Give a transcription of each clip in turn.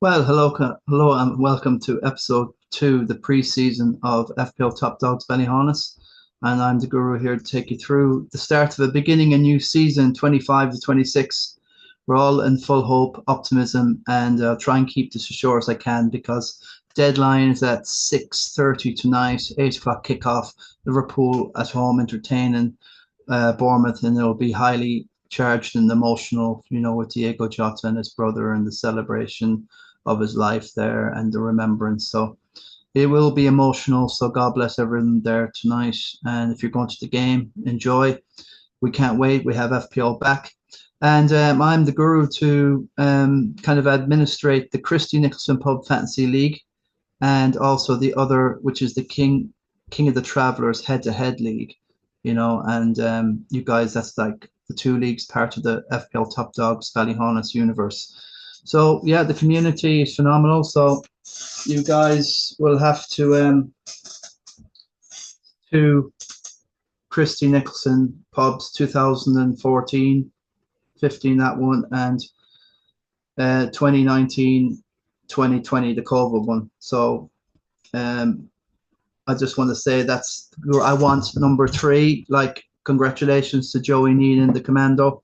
Well, hello, and welcome to episode two, the pre-season of FPL Top Dogs Ballyhaunis. And I'm the guru here to take you through the start of beginning a new season, 25 to 26. We're all in full hope, optimism, and try and keep this as short as I can because deadline is at 6:30 tonight, 8 o'clock kickoff. Liverpool at home entertaining Bournemouth, and it'll be highly charged and emotional, with Diego Jota and his brother and the celebration of his life there and the remembrance. So it will be emotional. So God bless everyone there tonight. And if you're going to the game, enjoy. We can't wait. We have FPL back. And I'm the guru to kind of administrate the Christy Nicholson Pub Fantasy League and also the other, which is the King of the Travelers head-to-head league, and you guys, that's like the two leagues part of the FPL Top Dogs Ballyhaunis universe. So yeah, the community is phenomenal. So you guys will have to Christy Nicholson pubs 2014, 15 that one, and 2019, 2020 the COVID one. So I just want to say I want number three. Like, congratulations to Joey Neenan, the commando,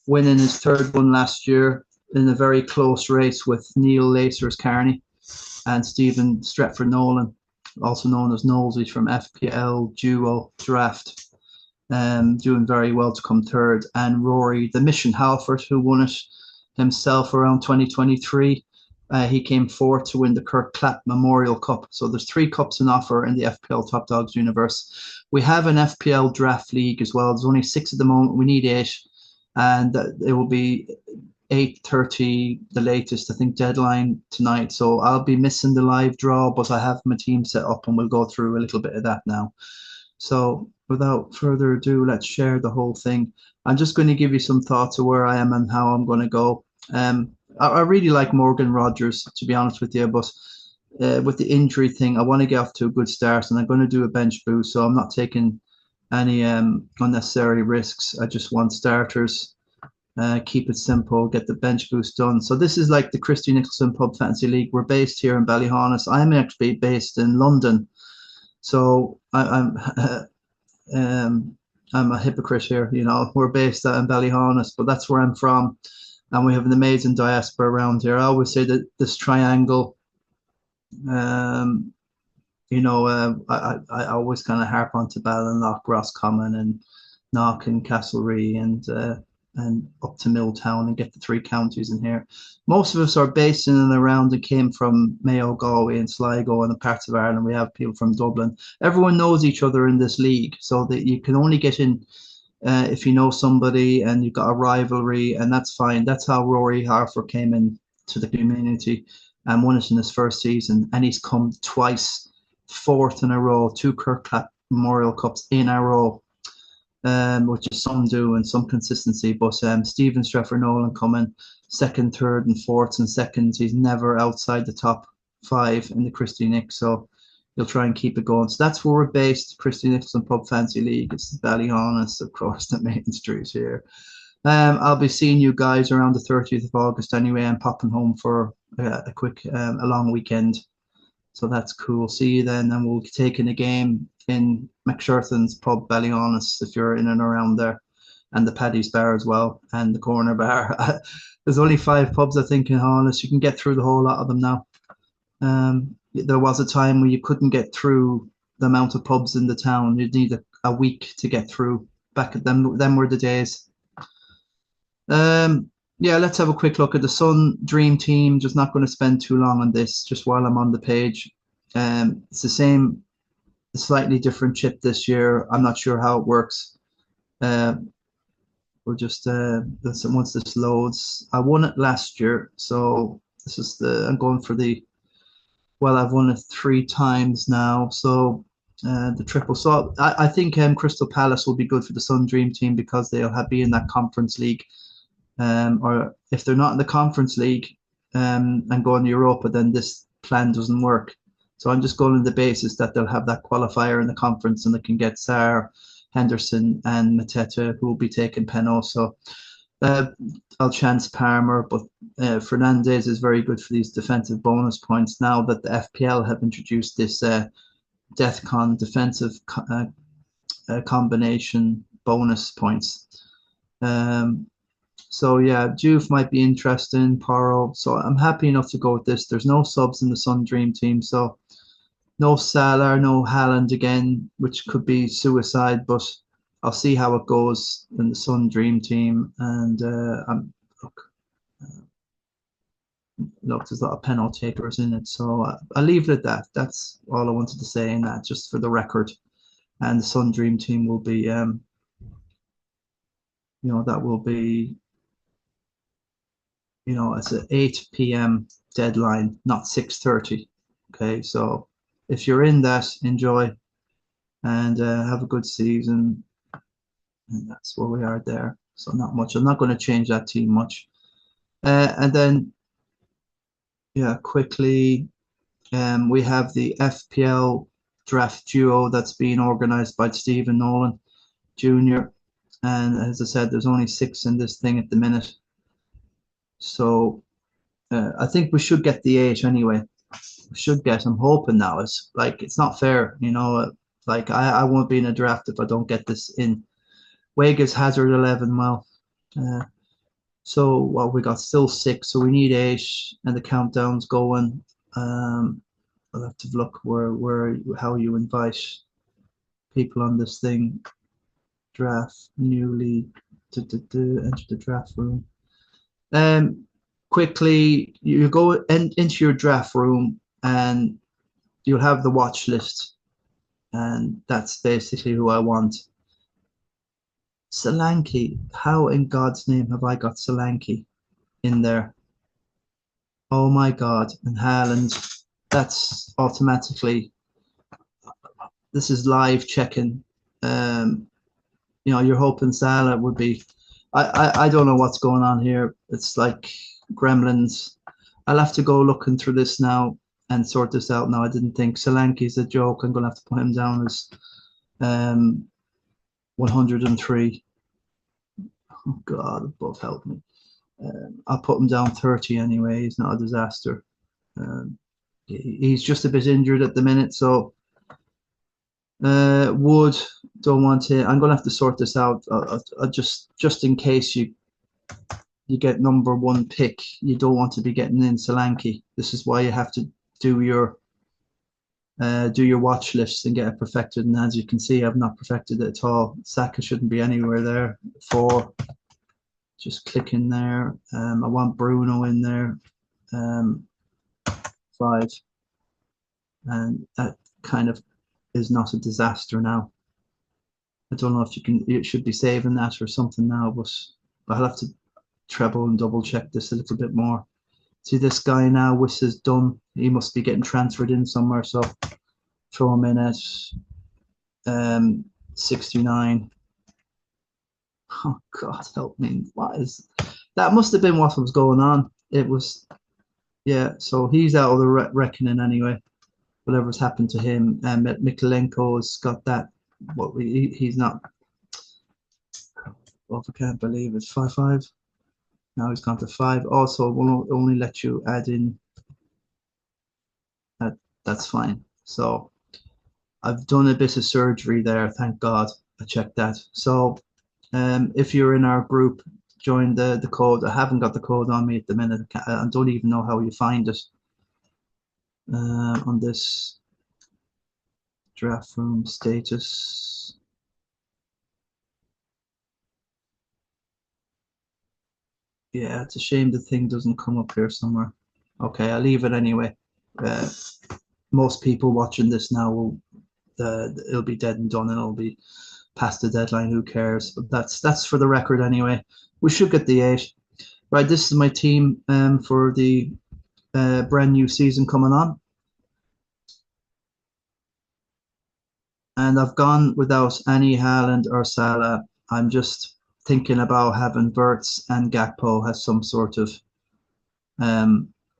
winning his third one last year in a very close race with Neil Lacers Carney and Stephen Stretford Nolan, also known as Nosey from FPL Duo Draft, doing very well to come third. And Rory, the Mission Halford, who won it himself around 2023. He came fourth to win the Kirk Clapp Memorial Cup. So there's three cups in offer in the FPL Top Dogs universe. We have an FPL draft league as well. There's only 6 at the moment. We need 8, and it will be 8:30 the latest, I think, deadline tonight. So I'll be missing the live draw, but I have my team set up, and we'll go through a little bit of that now. So without further ado, let's share the whole thing. I'm just going to give you some thoughts of where I am and how I'm going to go. I really like Morgan Rogers, to be honest with you, but with the injury thing, I want to get off to a good start, and I'm going to do a bench boost, so I'm not taking any unnecessary risks. I just want starters, keep it simple, get the bench boost done. So this is like the Christy Nicholson Pub Fantasy League. We're based here in Ballyhaunis. I'm actually based in London, so I'm a hypocrite here. We're based out in Ballyhaunis, but that's where I'm from. And we have an amazing diaspora around here. I always say that this triangle, I always kind of harp onto Ballinlough, Roscommon, and Knock and Castlereagh, and up to Milltown, and get the 3 counties in here. Most of us are based in and around and came from Mayo, Galway, and Sligo, and the parts of Ireland. We have people from Dublin. Everyone knows each other in this league, so that you can only get in if you know somebody and you've got a rivalry, and that's fine. That's how Rory Harford came in to the community and won it in his first season, and he's come twice, fourth in a row, 2 Kirk Clapp Memorial Cups in a row, which is some do and some consistency. But Stephen Stretford Nolan coming second, third, and fourth, and seconds. He's never outside the top 5 in the Christy Nick, so you'll try and keep it going. So that's where we're based, Christy Nicholson Pub Fancy League. It's Ballyhaunis, of course, the main street here. I'll be seeing you guys around the 30th of August anyway. I'm popping home for a quick, a long weekend. So that's cool. See you then, and we'll be taking a game in McSherthan's Pub Ballyhaunis if you're in and around there, and the Paddy's Bar as well, and the Corner Bar. There's only 5 pubs, I think, in Haunis. You can get through the whole lot of them now. There was a time where you couldn't get through the amount of pubs in the town. You'd need a week to get through. Back at them were the days. Yeah, let's have a quick look at the Sun Dream Team. Just not going to spend too long on this, just while I'm on the page. It's the same, slightly different chip this year. I'm not sure how it works. We'll just once this loads. I won it last year, so this is I'm going for I've won it 3 times now, so the triple. So I think Crystal Palace will be good for the Sun Dream Team because they'll be in that Conference League. Or if they're not in the Conference League and going to Europa, then this plan doesn't work. So I'm just going on the basis that they'll have that qualifier in the conference, and they can get Sarr, Henderson, and Mateta, who will be taking Peno. So I'll chance Palmer, but Fernandez is very good for these defensive bonus points now that the FPL have introduced this DEFCON defensive combination bonus points. So yeah, Juve might be interesting, Paro. So I'm happy enough to go with this. There's no subs in the Sun Dream team, so no Salah, no Haaland again, which could be suicide, but I'll see how it goes in the Sun Dream team. And look, there's a lot of penalty takers in it, so I'll leave it at that. That's all I wanted to say in that, just for the record. And the Sun Dream team will be, that will be, it's an 8 p.m. deadline, not 6:30. Okay, so if you're in that, enjoy and have a good season. And that's where we are there. So not much. I'm not going to change that team much. And then, yeah, quickly, we have the FPL draft duo that's being organized by Stephen Nolan Jr. And as I said, there's only 6 in this thing at the minute. So I think we should get the 8 anyway. We should get. I'm hoping now. It's not fair, like I won't be in a draft if I don't get this in. Wega's Hazard 11. Well, so we got still 6, so we need 8, and the countdown's going. I'll have to look how you invite people on this thing. Draft newly enter the draft room. Quickly, you go into your draft room and you'll have the watch list, and that's basically who I want. Solanke, how in God's name have I got Solanke in there? Oh my God, and Haaland, that's automatically, this is live checking. You're hoping Salah would be, I don't know what's going on here. It's like gremlins. I'll have to go looking through this now and sort this out now. I didn't think Solanke's a joke. I'm going to have to put him down as 103. Oh God, above help me. I'll put him down 30 anyway. He's not a disaster. He's just a bit injured at the minute, so Wood, don't want it. I'm gonna have to sort this out. I just in case you get number 1 pick, you don't want to be getting in Solanke. This is why you have to do your watch list and get it perfected. And as you can see, I've not perfected it at all. Saka shouldn't be anywhere there. 4. Just click in there. I want Bruno in there. 5. And that kind of is not a disaster now. I don't know if you should be saving that or something now, but I'll have to treble and double check this a little bit more. See this guy now, Wiss is done. He must be getting transferred in somewhere, so throw him in at 69. Oh God, help me. That must have been what was going on. It was, yeah, so he's out of the reckoning anyway. Whatever's happened to him. Mikolenko has got that. He's not. Oh, I can't believe it's 5-5. Now he's gone to 5. Also, we'll only let you add in. That's fine. So I've done a bit of surgery there. Thank God I checked that. So if you're in our group, join the code. I haven't got the code on me at the minute. I don't even know how you find it on this draft room status. Yeah, it's a shame the thing doesn't come up here somewhere. Okay, I'll leave it anyway. Most people watching this now will it'll be dead and done, and it'll be past the deadline. Who cares? But that's for the record anyway. We should get the 8. Right, this is my team for the brand new season coming on. And I've gone without any Haaland or Salah. I'm just thinking about having Wirtz and Gakpo has some sort of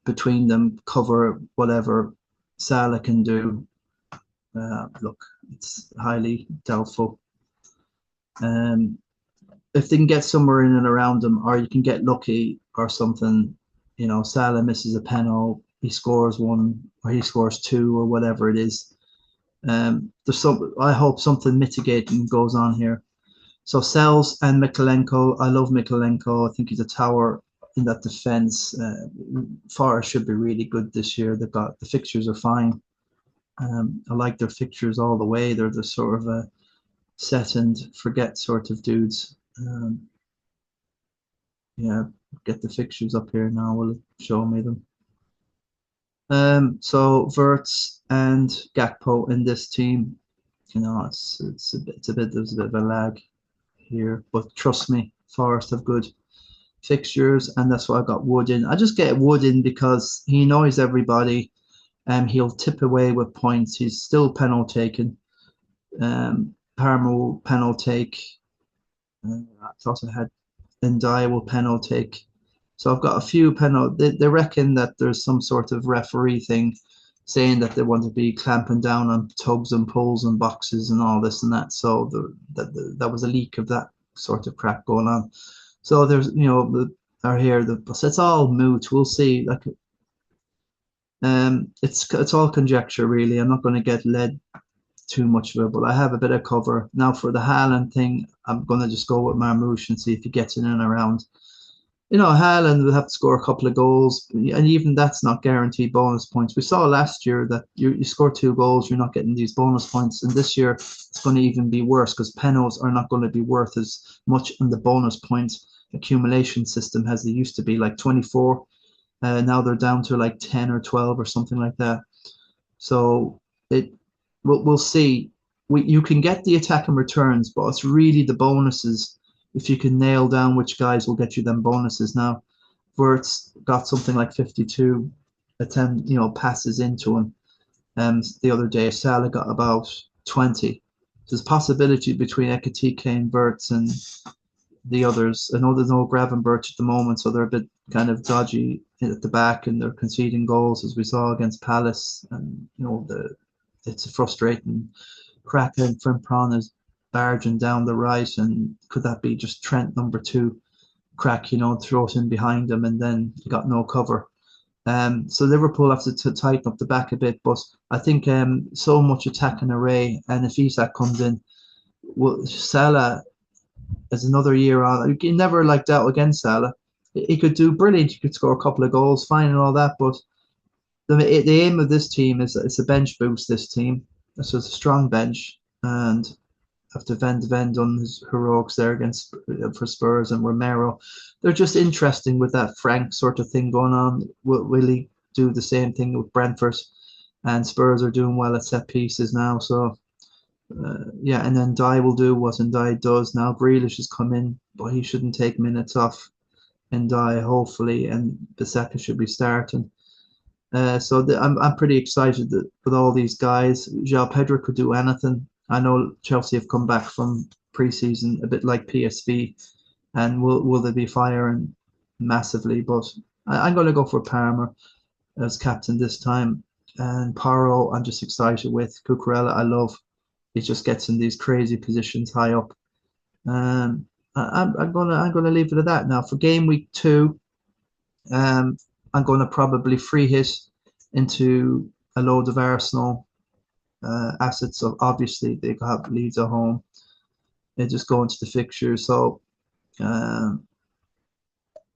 between them cover whatever Salah can do. Look, it's highly doubtful. if they can get somewhere in and around them, or you can get lucky or something. You know, Salah misses a penalty, he scores one, or he scores two, or whatever it is. There's some. I hope something mitigating goes on here. So Sells and Mikalenko. I love Mikalenko. I think he's a tower in that defense. Forest should be really good this year. They've got the fixtures are fine. I like their fixtures all the way. They're the sort of a set and forget sort of dudes. Yeah, get the fixtures up here now. Will it show me them? So Verts and Gakpo in this team. You know, it's a bit there's a bit of a lag here, but trust me, Forest have good fixtures, and that's why I got Wood in. I just get Wood in because he annoys everybody, and he'll tip away with points. He's still penalty taken. Parma will penalty take. I thought I had Ndiaye will penalty take. So I've got a few penalty. They reckon that there's some sort of referee thing saying that they want to be clamping down on tugs and pulls and boxes and all this and that. So that was a leak of that sort of crap going on. So there's, you know, so it's all moot. We'll see. Like, it's all conjecture really. I'm not going to get led too much of it, but I have a bit of cover now for the Haaland thing. I'm going to just go with Marmoush and see if he gets in and around. You know, Haaland will have to score a couple of goals, and even that's not guaranteed bonus points. We saw last year that you score 2 goals, you're not getting these bonus points, and this year it's going to even be worse because penalties are not going to be worth as much in the bonus points accumulation system as they used to be, like 24. Now they're down to like 10 or 12 or something like that. So we'll see. You can get the attack and returns, but it's really the bonuses. If you can nail down which guys will get you them bonuses. Now, Verts got something like 52 passes into him. The other day, Salah got about 20. There's possibility between Ekitike and Verts and the others. I know there's no Gravenberch at the moment, so they're a bit kind of dodgy at the back, and they're conceding goals as we saw against Palace. And you know, it's a frustrating crack. And Frimpong is barging down the right, and could that be just Trent number 2 crack? You know, throw it in behind him, and then he got no cover. So Liverpool have to tighten up the back a bit, but I think so much attacking array, and if Isak comes in, well, Salah is another year on. You can never like doubt against Salah. He could do brilliant. He could score a couple of goals, fine, and all that. But the aim of this team is it's a bench boost. This team, so it's a strong bench, and after Van de Ven done his heroics there against for Spurs and Romero, they're just interesting with that Frank sort of thing going on. Will he do the same thing with Brentford? And Spurs are doing well at set pieces now, so yeah. And then Ndiaye will do what Ndiaye does now. Grealish has come in, but he shouldn't take minutes off Ndiaye, hopefully, and Bisaka should be starting. So I'm pretty excited that with all these guys. João Pedro could do anything. I know Chelsea have come back from pre-season a bit like PSV, and will they be firing massively? But I'm going to go for Palmer as captain this time, and Paro I'm just excited with. Cucurella I love. He just gets in these crazy positions high up. I'm gonna leave it at that now for game week 2. I'm gonna probably free hit into a load of Arsenal assets. So obviously they have Leeds at home. They just go into the fixtures. So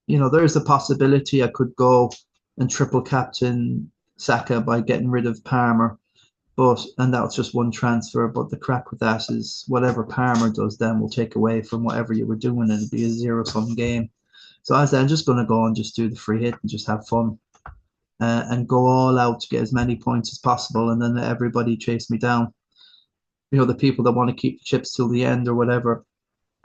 there's a possibility I could go and triple captain Saka by getting rid of Palmer. And that was just one transfer. But the crack with that is whatever Palmer does then will take away from whatever you were doing, and it'll be a zero-sum game. So I said, I'm just going to go and just do the free hit and just have fun and go all out to get as many points as possible, and then let everybody chase me down. The people that want to keep the chips till the end or whatever.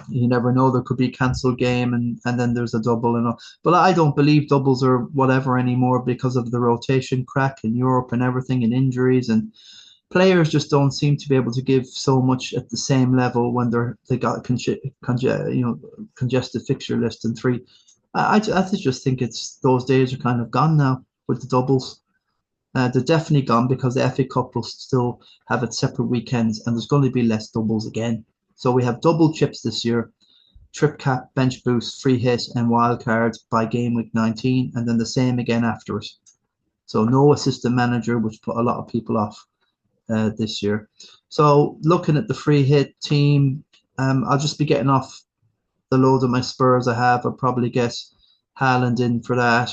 You never know, there could be a cancelled game and then there's a double and all. But I don't believe doubles or whatever anymore because of the rotation crack in Europe and everything and injuries, and players just don't seem to be able to give so much at the same level when they got a congested fixture list and 3. I just think those days are kind of gone now with the doubles. They're definitely gone because the FA Cup will still have its separate weekends, and there's going to be less doubles again. So we have double chips this year, trip cap, bench boost, free hit, and wild card by game week 19, and then the same again after it. So no assistant manager, which put a lot of people off this year. So looking at the free hit team, I'll just be getting off the load of my Spurs I have. I'll probably get Haaland in for that.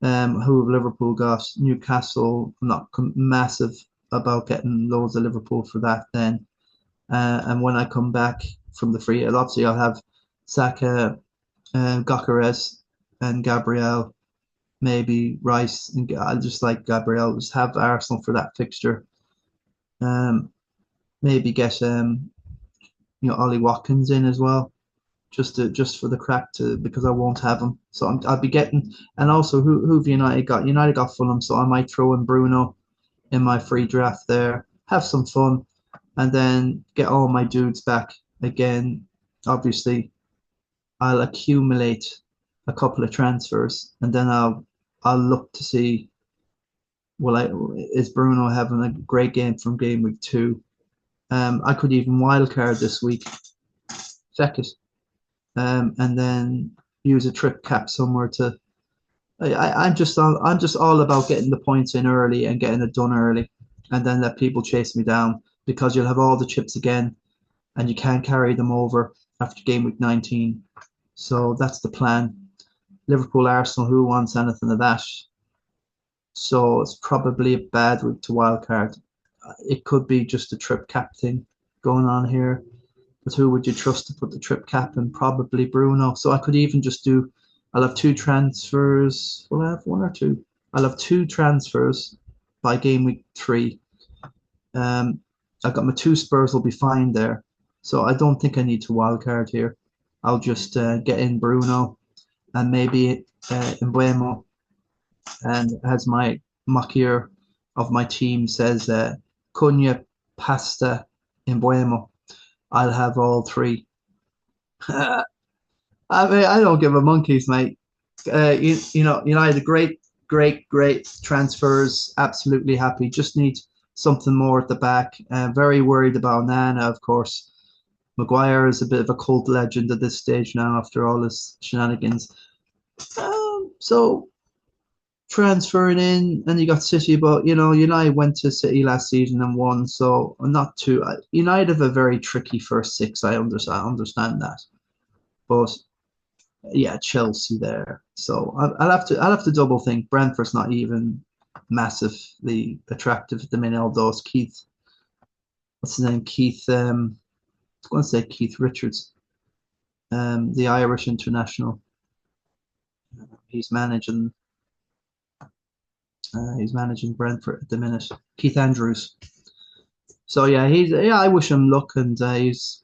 Who have Liverpool got? Newcastle. I'm not massive about getting loads of Liverpool for that then. And when I come back from the free hit, obviously I'll have Saka, Gyökeres, and Gabriel, maybe Rice. And I just like Gabriel. Just have Arsenal for that fixture. Maybe get Ollie Watkins in as well, just for the crack to because I won't have him. So I'll be getting, and also who've United got? United got Fulham, so I might throw in Bruno in my free draft there. Have some fun, and then get all my dudes back again. Obviously, I'll accumulate a couple of transfers, and then I'll look to see. Is Bruno having a great game from game week 2? I could even wildcard this week, check it, and then use a trip cap somewhere to. I'm just all about getting the points in early and getting it done early, and then let people chase me down because you'll have all the chips again, and you can't carry them over after game week 19. So that's the plan. Liverpool, Arsenal, who wants anything of that? So it's probably a bad week to wildcard. It could be just a trip cap thing going on here. But who would you trust to put the trip cap in? Probably Bruno. So I could even just do, I'll have 2 transfers. Will I have 1 or 2? I'll have 2 transfers by game week 3. I've got my 2 Spurs will be fine there. So I don't think I need to wildcard here. I'll just get in Bruno and maybe Mbeumo. And as my Makir of my team says, Cunha, Pasta, Mbeumo. I'll have all 3. I mean, I don't give a monkeys, mate. United, great transfers. Absolutely happy. Just need something more at the back. Very worried about Nana, of course. Maguire is a bit of a cult legend at this stage now after all his shenanigans. So transferring in, and you got City, but United went to City last season and won, so I'm not too. United have a very tricky first 6. I understand that, but yeah, Chelsea there. So I'll have to double think. Brentford's not even massively attractive at the minute, although it's Keith. What's his name? Keith. I was going to say Keith Richards, the Irish international. He's managing Brentford at the minute. Keith Andrews. So yeah, I wish him luck, and he's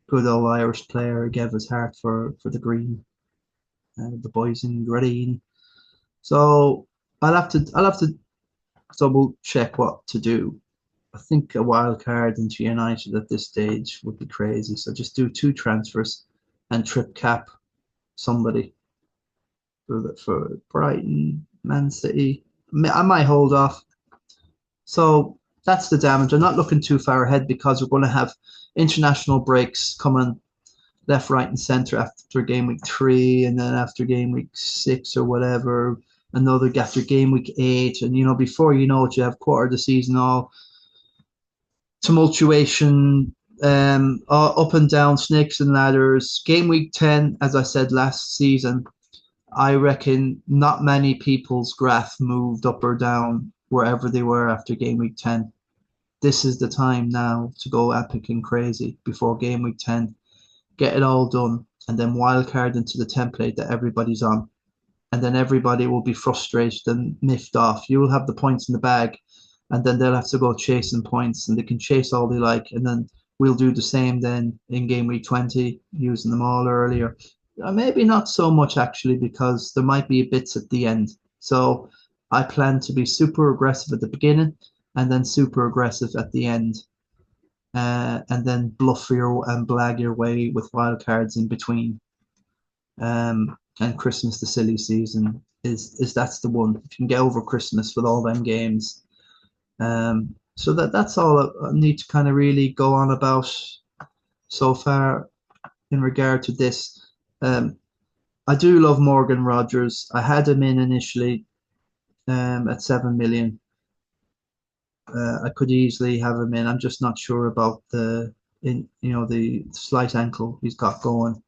a good old Irish player. Gave his heart for the green, the boys in green. So I'll have to double check what to do. I think a wild card into United at this stage would be crazy. So just do 2 transfers and trip cap somebody for Brighton, Man City. I might hold off. So that's the damage. I'm not looking too far ahead because we're going to have international breaks coming left, right, and centre after game week 3, and then after game week 6 or whatever, another after game week 8, and before you know it, you have quarter of the season all tumultuation, up and down, snakes and ladders. Game week 10, as I said last season, I reckon not many people's graph moved up or down wherever they were after game week 10. This is the time now to go epic and crazy before game week 10. Get it all done, and then wildcard into the template that everybody's on. And then everybody will be frustrated and miffed off. You will have the points in the bag, and then they'll have to go chasing points, and they can chase all they like. And then we'll do the same then in game week 20, using them all earlier. Maybe not so much actually, because there might be bits at the end. So I plan to be super aggressive at the beginning and then super aggressive at the end. And then bluff and blag your way with wild cards in between. And Christmas, the silly season, is that's the one. If you can get over Christmas with all them games. So that's all I need to kind of really go on about so far. in regard to this. I do love Morgan Rogers. I had him in initially at 7 million. I could easily have him in. I'm just not sure about the slight ankle he's got going.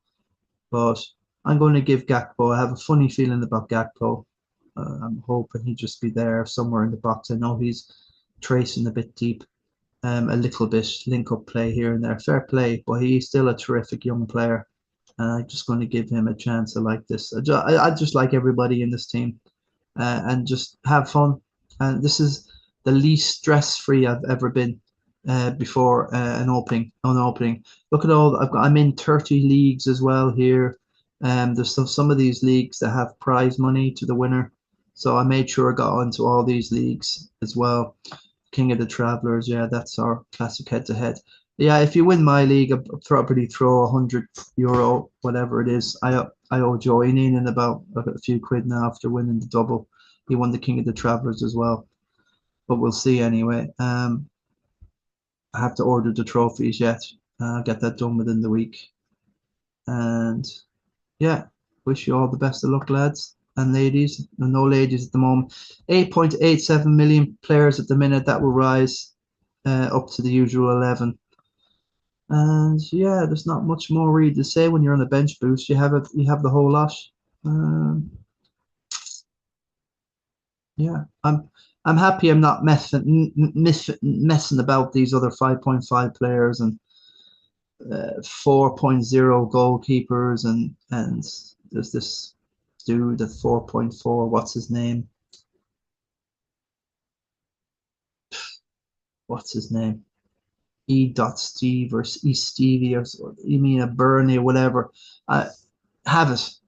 But I'm going to give Gakpo. I have a funny feeling about Gakpo. I'm hoping he'd just be there somewhere in the box. I know he's tracing a bit deep, a little bit link up play here and there. Fair play, but he's still a terrific young player. And I'm just going to give him a chance. I like this. I just like everybody in this team, and just have fun. And this is the least stress-free I've ever been before an opening. Look at all I'm in 30 leagues as well here. There's some of these leagues that have prize money to the winner, so I made sure I got onto all these leagues as well. King of the Travelers, yeah, that's our classic head-to-head. Yeah, if you win my league, I'll probably throw €100, whatever it is. I owe Joey in about a few quid now after winning the double. He won the King of the Travelers as well, but we'll see anyway. I have to order the trophies yet. I'll get that done within the week. And yeah, wish you all the best of luck, lads and ladies. No ladies at the moment. 8.87 million players at the minute. That will rise up to the usual 11. And yeah, there's not much more really to say when you're on a bench boost. You have the whole lot. Yeah, I'm happy I'm not messing about these other 5.5 players and 4.0 goalkeepers and there's this dude at 4.4. What's his name? E.Steve or E Stevie or you mean a Bernie or whatever. Have it.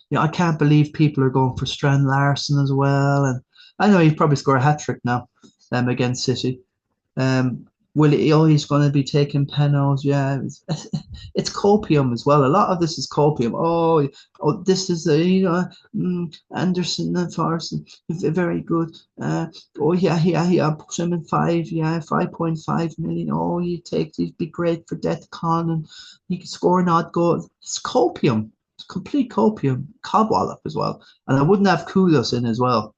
You know, I can't believe people are going for Strand Larson as well, and I know he'd probably score a hat trick now, against City. Will he? Oh, he's going to be taking penalties. Yeah, it's copium as well. A lot of this is copium. Oh, this is Anderson and Farson, very good. Oh yeah. I'll put him in 5. Yeah, 5.5 million. Oh, he'd be great for Death Con, and he could score an odd goal. It's copium. It's complete copium. Cobwallop as well. And I wouldn't have Kudos in as well,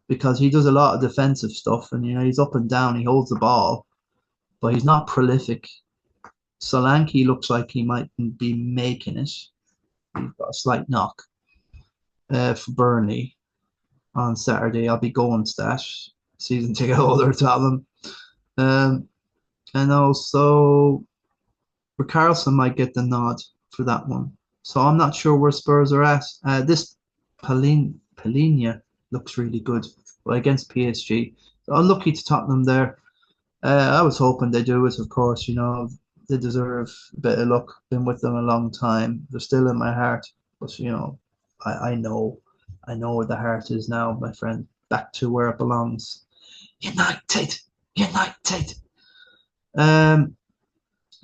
because he does a lot of defensive stuff, and he's up and down. He holds the ball, but he's not prolific. Solanke looks like he might be making it. He's got a slight knock for Burnley on Saturday. I'll be going to that. Season ticket holder, tell him. And also, Richarlison might get the nod for that one. So I'm not sure where Spurs are at. This Palhinha looks really good, but against PSG. So unlucky to Tottenham there. I was hoping they do it, of course. They deserve a bit of luck. Been with them a long time. They're still in my heart. But I know where the heart is now, my friend. Back to where it belongs. United.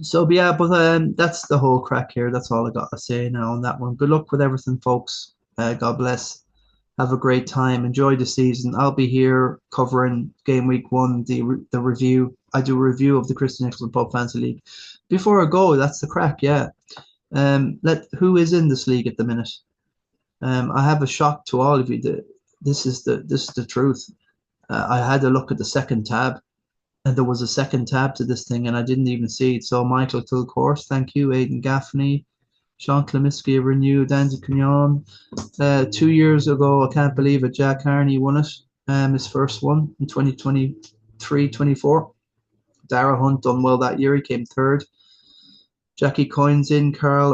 So yeah, but that's the whole crack here. That's all I got to say now on that one. Good luck with everything, folks. God bless. Have a great time. Enjoy the season. I'll be here covering game week 1, the review. I do a review of the Christy Nicholson Pub Fantasy League. Before I go, that's the crack, yeah. Who is in this league at the minute? I have a shock to all of you. This is the truth. I had a look at the second tab, and there was a second tab to this thing, and I didn't even see it. So Michael Tilcourse, thank you. Aidan Gaffney, Sean Klimiski renewed, Andy Cunyon. 2 years ago, I can't believe it, Jack Carney won it, his first one in 2023-24. Dara Hunt done well that year, he came third. Jackie Coyne's in, Carl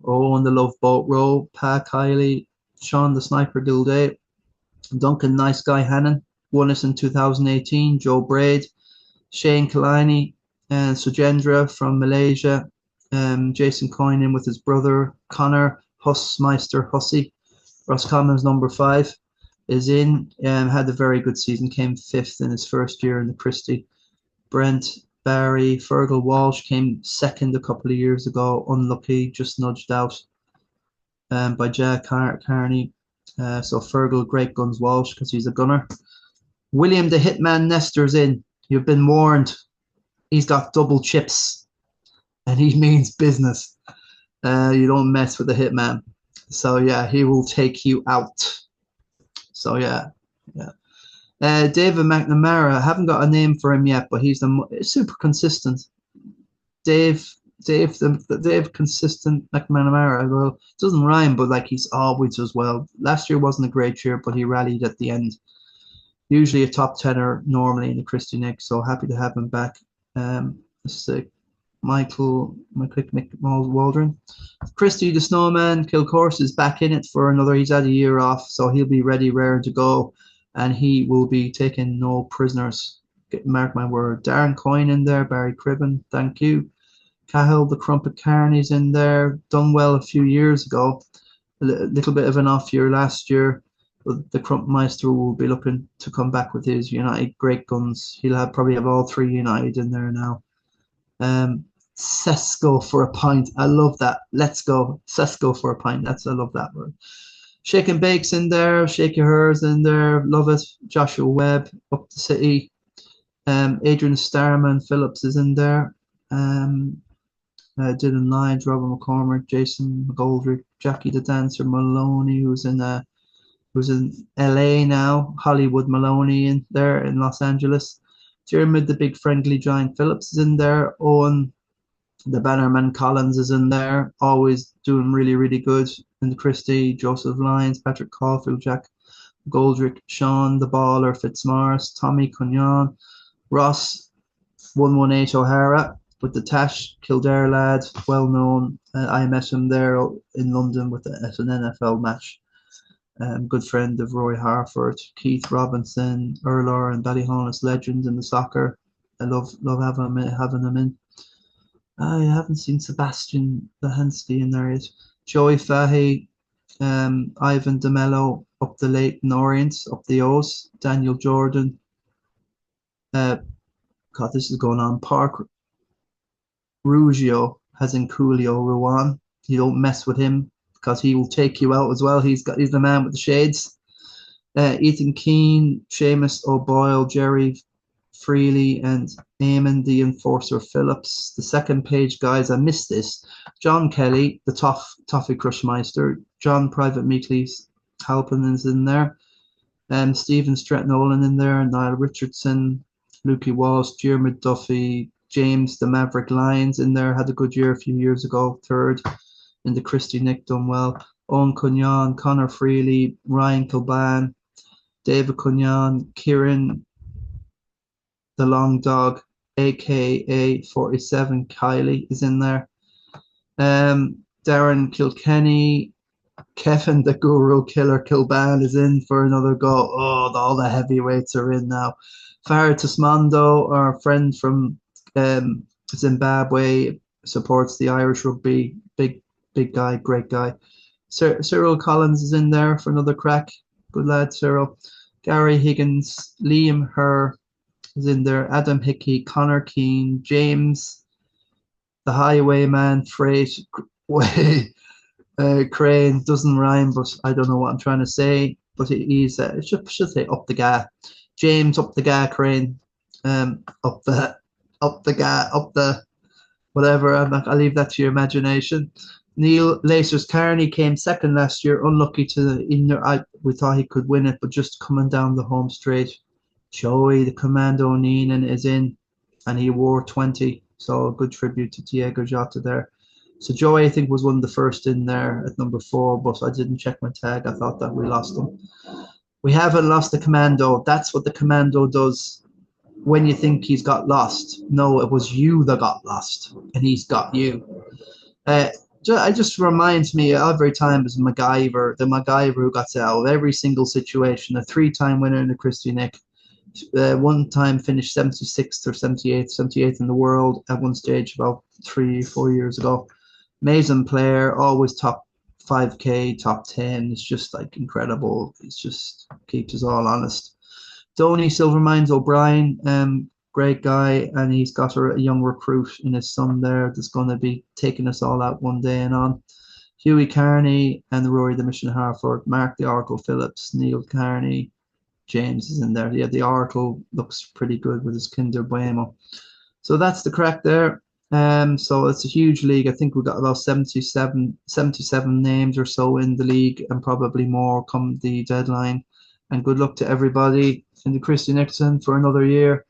Owen the Love Boat Row, Pa Kiley, Sean the Sniper Dilday, Duncan Nice Guy Hannon won it in 2018, Joe Braid, Shane Kalani, and Sujendra from Malaysia. Jason Coyne in with his brother Connor Hussmeister Hussey. Ross Commons number 5 is in. Had a very good season. Came 5th in his first year in the Christie. Brent Barry Fergal Walsh came 2nd a couple of years ago. Unlucky, just nudged out by Jack Carney. So Fergal Great Guns Walsh because he's a gunner. William the Hitman Nestor's in. You've been warned. He's got double chips. and he means business. You don't mess with the hitman. So yeah, he will take you out. So yeah, yeah. David McNamara, I haven't got a name for him yet, but he's super consistent. Dave, Dave consistent McNamara. Well, it doesn't rhyme, but like he's always as well. Last year wasn't a great year, but he rallied at the end. Usually a top tenner normally in the Christy Nick, so happy to have him back. Let's see. My quick Mick Waldron. Christy the Snowman, Kilcourse is back in it for another. He's had a year off, so he'll be ready, rare to go, and he will be taking no prisoners. Mark my word. Darren Coyne in there, Barry Cribben, thank you. Cahill the Crumpet Carney's in there, done well a few years ago. A little bit of an off year last year, but the Crumpmeister will be looking to come back with his United great guns. He'll probably have all three United in there now. Cesco for a pint. I love that. Let's go. Cesco for a pint. I love that word. Shake and Bake's in there. Shaky Hers in there. Love it. Joshua Webb up the city. Adrian Starman Phillips is in there. Dylan Lyons, Robert McCormick, Jason McGoldrick, Jackie the Dancer Maloney, who's in LA now. Hollywood Maloney in there in Los Angeles. Jeremy the Big Friendly Giant Phillips is in there. Owen the Bannerman Collins is in there, always doing really, really good. In the Christie, Joseph Lyons, Patrick Caulfield, Jack Goldrick, Sean the Baller, Fitzmaurice, Tommy Cunyon, Ross 118 O'Hara with the Tash, Kildare lad, well known. I met him there in London at an NFL match. Good friend of Roy Harford, Keith Robinson, Erlor and Ballyhaunis legend in the soccer. I love having him in. I haven't seen Sebastian Bahansky in there yet. Joey Fahey, Ivan DeMello up the Leighton Orient, up the O's. Daniel Jordan. God, this is going on. Park Rugio has in Coolio Ruan. You don't mess with him because he will take you out as well. He's the man with the shades. Ethan Keane, Seamus O'Boyle, Jerry Freely, and Eamon the Enforcer Phillips. The second page, guys, I missed this. John Kelly, the Toffee Crushmeister. John Private Meekly's Halpin is in there. Stephen Stratnolan in there. Niall Richardson, Lukey Walsh, Jeremy Duffy, James the Maverick Lyons in there. Had a good year a few years ago. Third in the Christy Nick, done well. Owen Cunyon, Connor Freely, Ryan Kilban, David Cunyon, Kieran the Long Dog, aka 47 Kylie is in there. Darren Kilkenny, Kevin the Guru Killer Kilban is in for another go. Oh, all the heavyweights are in now. Farah Tismondo, our friend from Zimbabwe, supports the Irish rugby. Big guy, great guy. Cyril Collins is in there for another crack. Good lad, Cyril. Gary Higgins, Liam Herr is in there. Adam Hickey, Connor Keane, James, the Highwayman, Freight, Crane, doesn't rhyme, but I don't know what I'm trying to say. But he's, it should say up the guy. James up the guy, Crane, up the whatever. I'll leave that to your imagination. Neil Lacers Carney came second last year, unlucky we thought he could win it, but just coming down the home straight. Joey, the Commando Neenan is in, and he wore 20, so a good tribute to Diego Jota there. So Joey, I think, was one of the first in there at number 4, but I didn't check my tag. I thought that we lost him. We haven't lost the Commando. That's what the Commando does when you think he's got lost. No, it was you that got lost, and he's got you. It just reminds me every time as MacGyver, the MacGyver who got out of every single situation, a 3-time winner in the Christy Nick. One time finished 76th or 78th in the world at one stage about 3-4 years ago. Amazing player, always top 5K, top 10. It's just like incredible. It's just keeps us all honest. Donny Silvermines O'Brien, great guy, and he's got a young recruit in his son there that's going to be taking us all out one day and on. Hughie Carney and Rory the Mission Harford, Mark the Oracle Phillips, Neil Carney, James is in there. Yeah, the Oracle looks pretty good with his Kinder Bueno. So that's the crack there. So it's a huge league. I think we've got about 77 names or so in the league, and probably more come the deadline. And good luck to everybody in the Christy Nixon for another year.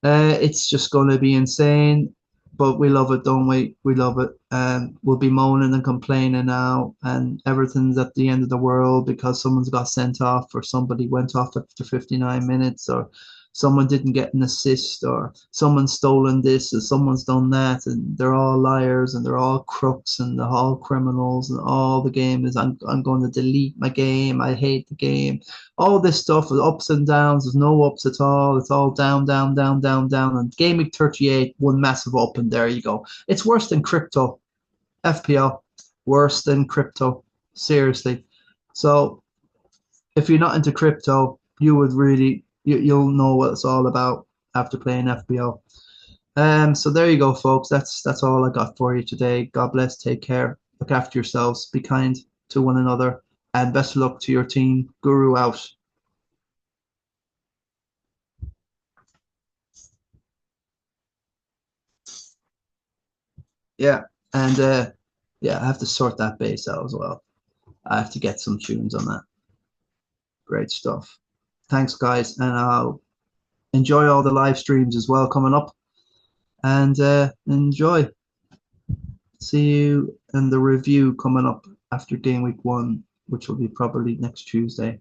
It's just going to be insane, but we love it, don't we? We love it. And we'll be moaning and complaining now, and everything's at the end of the world because someone's got sent off, or somebody went off after 59 minutes, or someone didn't get an assist, or someone's stolen this, or someone's done that, and they're all liars, and they're all crooks, and they're all criminals, and all the game is, I'm going to delete my game. I hate the game. All this stuff is ups and downs. There's no ups at all. It's all down, down, down, down, down. And Game Week 38, one massive up, and there you go. It's worse than crypto. FPL, worse than crypto. Seriously. So if you're not into crypto, you would really, you'll know what it's all about after playing FPL. So there you go, folks. That's all I got for you today. God bless. Take care. Look after yourselves. Be kind to one another. And best of luck to your team. Guru out. Yeah, and yeah, I have to sort that bass out as well. I have to get some tunes on that. Great stuff. Thanks, guys, and I'll enjoy all the live streams as well coming up. And enjoy. See you in the review coming up after game week 1, which will be probably next Tuesday.